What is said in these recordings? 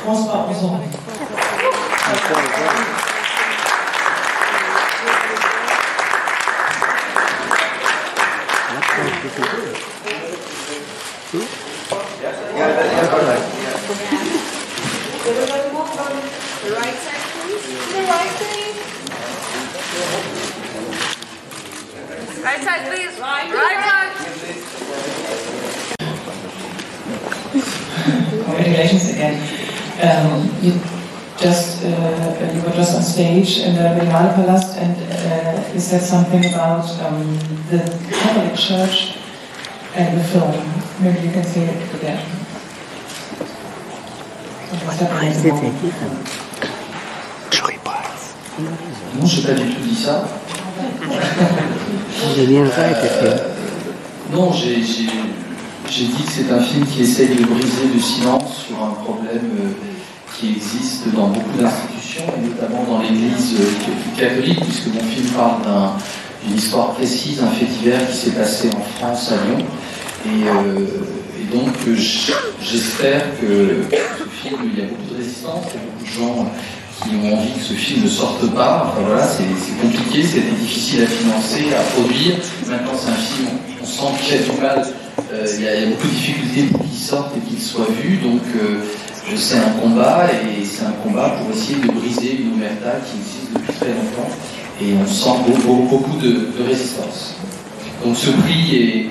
François Ozon. Right side, please. Right side. Congratulations again. You were just on stage in the Berlinale Palast, and you said something about the Catholic Church and the film. Maybe you can say it again. Non, je n'ai pas du tout dit ça. Non, j'ai dit que c'est un film qui essaye de briser le silence sur un problème qui existe dans beaucoup d'institutions, et notamment dans l'Église catholique, puisque mon film parle d'une histoire précise, un fait divers qui s'est passé en France, à Lyon. Et donc, j'espère que ce film, il y a beaucoup de résistance, il y a beaucoup de gens qui ont envie que ce film ne sorte pas. Enfin voilà, c'est compliqué, c'était difficile à financer, à produire. Maintenant, c'est un film, on sent qu'il y a du mal, il y a beaucoup de difficultés pour qu'il sorte et qu'il soit vu. Donc, c'est un combat, et c'est un combat pour essayer de briser une omerta qui existe depuis très longtemps. Et on sent beaucoup de résistance. Donc, ce prix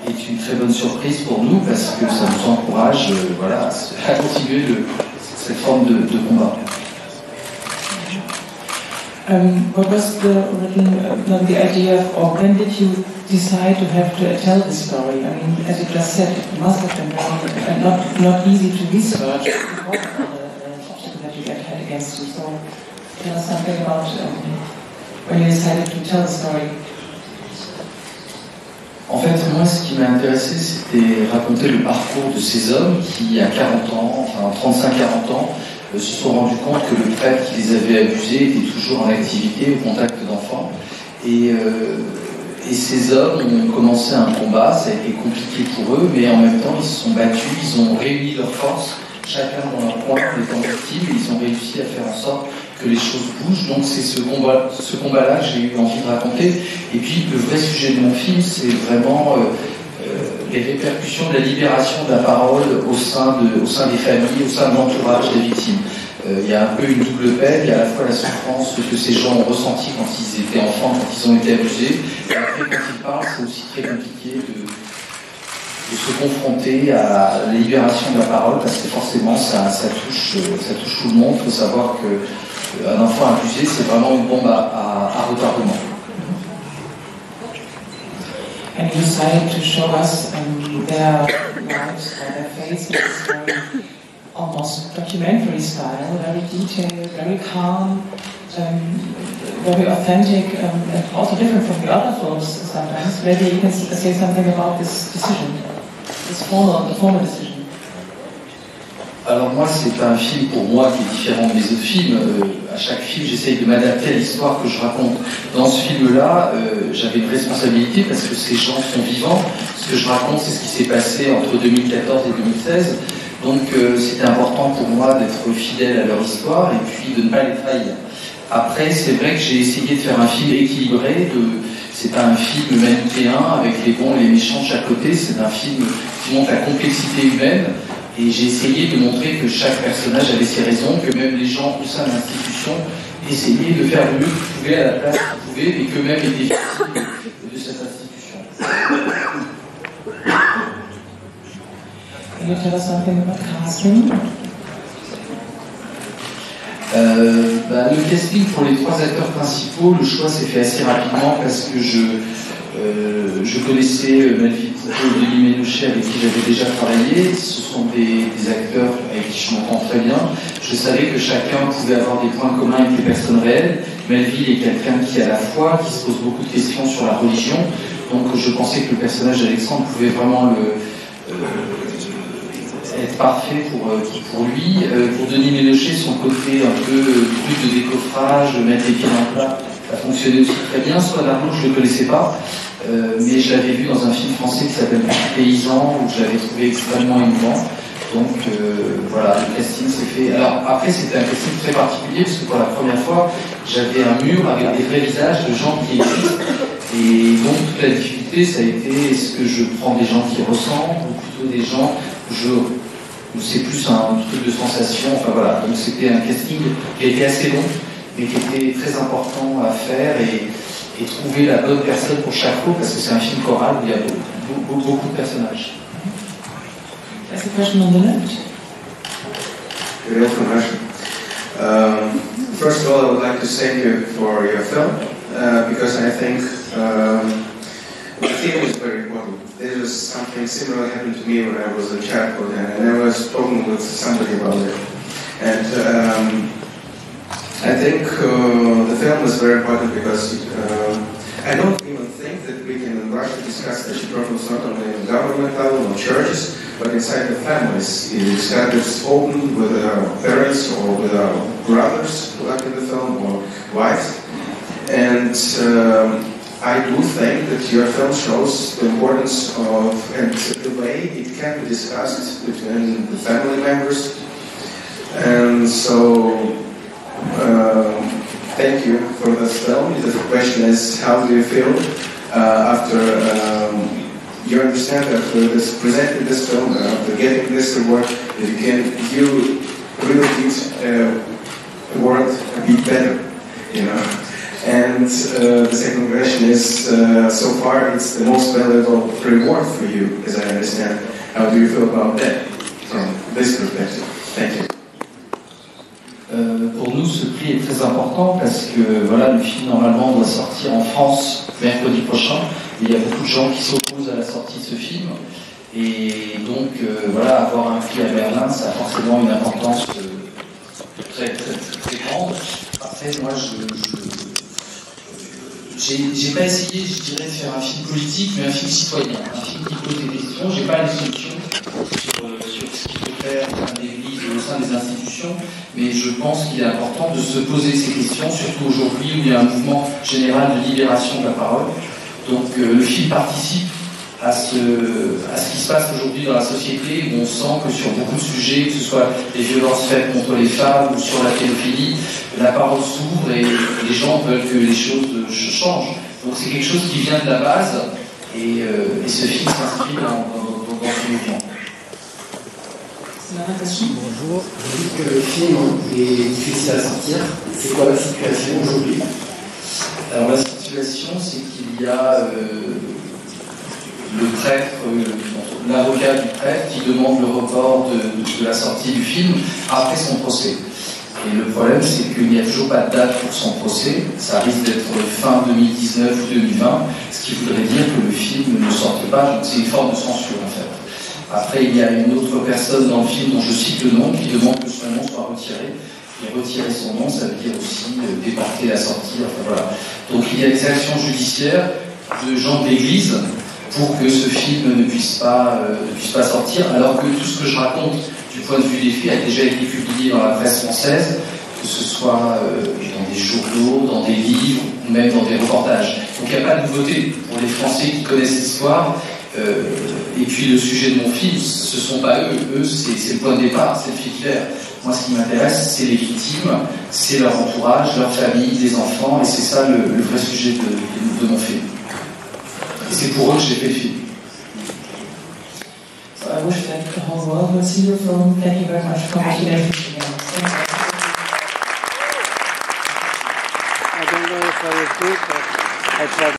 est une très bonne surprise pour nous, parce que ça nous encourage voilà, à continuer cette forme de combat. What was the idea of, or when did you decide to have to tell the story? I mean, as you just said, it must have been very, not easy to research because of the obstacle that you had against you. So tell us something about when you decided to tell the story. En fait, moi, ce qui m'a intéressé, c'était raconter le parcours de ces hommes qui, à 40 ans, enfin 35-40 ans, se sont rendus compte que le prêtre qui les avait abusés était toujours en activité, au contact d'enfants. Et ces hommes ont commencé un combat, ça a été compliqué pour eux, mais en même temps, ils se sont battus, ils ont réuni leurs forces, chacun dans leur coin, étant victime, et ils ont réussi à faire en sorte que les choses bougent. Donc c'est ce combat-là que j'ai eu envie de raconter. Et puis le vrai sujet de mon film, c'est vraiment les répercussions de la libération de la parole au sein des familles, au sein de l'entourage des victimes. Il y a un peu une double peine, il y a à la fois la souffrance que ces gens ont ressentie quand ils étaient enfants, quand ils ont été abusés, et après quand ils parlent, c'est aussi très compliqué de se confronter à la libération de la parole, parce que forcément ça touche tout le monde. Il faut savoir qu'un enfant abusé, c'est vraiment une bombe à retardement. And you decided to show us their lives or their faces, very almost documentary style, very detailed, very calm, very authentic, and also different from the other films sometimes. Maybe you can say something about this decision, the former decision. Alors moi, c'est un film pour moi qui est différent des autres films. À chaque film, j'essaye de m'adapter à l'histoire que je raconte. Dans ce film-là, j'avais une responsabilité parce que ces gens sont vivants. Ce que je raconte, c'est ce qui s'est passé entre 2014 et 2016. Donc c'était important pour moi d'être fidèle à leur histoire et puis de ne pas les trahir. Après, c'est vrai que j'ai essayé de faire un film équilibré. C'est pas un film manichéen avec les bons et les méchants de chaque côté. C'est un film qui montre la complexité humaine. Et j'ai essayé de montrer que chaque personnage avait ses raisons, que même les gens au sein de l'institution essayaient de faire le mieux qu'ils pouvaient à la place qu'ils pouvaient, et qu'eux-mêmes étaient victimes de cette institution. Can you tell us something about casting? Le casting pour les 3 acteurs principaux, le choix s'est fait assez rapidement parce que je connaissais Melville Poupeau et Denis Ménochet avec qui j'avais déjà travaillé. Ce sont des acteurs avec qui je m'entends très bien. Je savais que chacun pouvait avoir des points communs avec les personnes réelles. Melville est quelqu'un qui a la foi, qui se pose beaucoup de questions sur la religion. Donc je pensais que le personnage d'Alexandre pouvait vraiment être parfait pour lui. Pour Denis Ménochet, son côté un peu truc de décoffrage, mettre les pieds dans le plat, ça fonctionnait aussi très bien. Soit Darnaud, je ne le connaissais pas, mais je l'avais vu dans un film français qui s'appelle Paysan, où je l'avais trouvé extrêmement émouvant. Donc voilà, le casting s'est fait. Alors après, c'était un casting très particulier parce que pour la première fois, j'avais un mur avec des vrais visages de gens qui existent. Et donc toute la difficulté, ça a été est-ce que je prends des gens qui ressemblent ou plutôt des gens où c'est plus un truc de sensation. Enfin voilà, donc c'était un casting qui a été assez long, mais qui était très important à faire et trouver la bonne personne pour chaque rôle parce que c'est un film choral où il y a beaucoup de personnages. That's a question on the left. Real from Russia. First of all, I would like to thank you for your film because I think the theme is very important. There was something similar happened to me when I was a child, and I was talking with somebody about it. And I think the film is very important because I don't even think that we can in Russia discuss such problems not only in government level or churches, but inside the families. It's kind of open with our parents or with our brothers, like in the film, or wives. And I do think that your film shows the importance of, and the way it can be discussed between the family members. And so, thank you for this film. The question is, how do you feel after you understand after presenting this film, after getting this award, that you really did work a bit better, you know? And the second question is, so far it's the most valuable reward for you, as I understand. How do you feel about that from this perspective? Thank you. Pour nous, ce prix est très important parce que voilà, le film normalement doit sortir en France mercredi prochain. Il y a beaucoup de gens qui s'opposent à la sortie de ce film et donc voilà, avoir un prix à Berlin, ça a forcément une importance très grande. Après, moi, j'ai pas essayé, je dirais, de faire un film politique, mais un film citoyen, un film qui pose des questions. J'ai pas les solutions sur ce qu'il faut faire au sein des églises et au sein des institutions, mais je pense qu'il est important de se poser ces questions, surtout aujourd'hui où il y a un mouvement général de libération de la parole. Donc le film participe à ce qui se passe aujourd'hui dans la société, où on sent que sur beaucoup de sujets, que ce soit les violences faites contre les femmes ou sur la pédophilie, la parole s'ouvre et les gens veulent que les choses changent. Donc c'est quelque chose qui vient de la base et ce film s'inscrit dans ce mouvement. Bonjour, vous dites que le film est difficile à sortir. C'est quoi la situation aujourd'hui? Alors la situation, c'est qu'il y a le prêtre, l'avocat du prêtre qui demande le report de la sortie du film après son procès. Et le problème, c'est qu'il n'y a toujours pas de date pour son procès. Ça risque d'être fin 2019 ou 2020, ce qui voudrait dire que le film ne sorte pas. Donc c'est une forme de censure en fait. Après, il y a une autre personne dans le film dont je cite le nom qui demande que son nom soit retiré. Et retirer son nom, ça veut dire aussi déporter la sortie. Enfin, voilà. Donc il y a des actions judiciaires de gens de l'Église pour que ce film ne puisse pas sortir, alors que tout ce que je raconte du point de vue des faits a déjà été publié dans la presse française, que ce soit dans des journaux, dans des livres, ou même dans des reportages. Donc il n'y a pas de nouveauté pour les Français qui connaissent l'histoire. Et puis le sujet de mon film, ce ne sont pas eux, c'est le point de départ, c'est le fait divers. Moi ce qui m'intéresse, c'est les victimes, c'est leur entourage, leur famille, les enfants, et c'est ça le vrai sujet de mon film. Et c'est pour eux que j'ai fait le film. So I wish that the whole world would see your film. Thank you very much for coming today. I don't know if I was good, but I tried.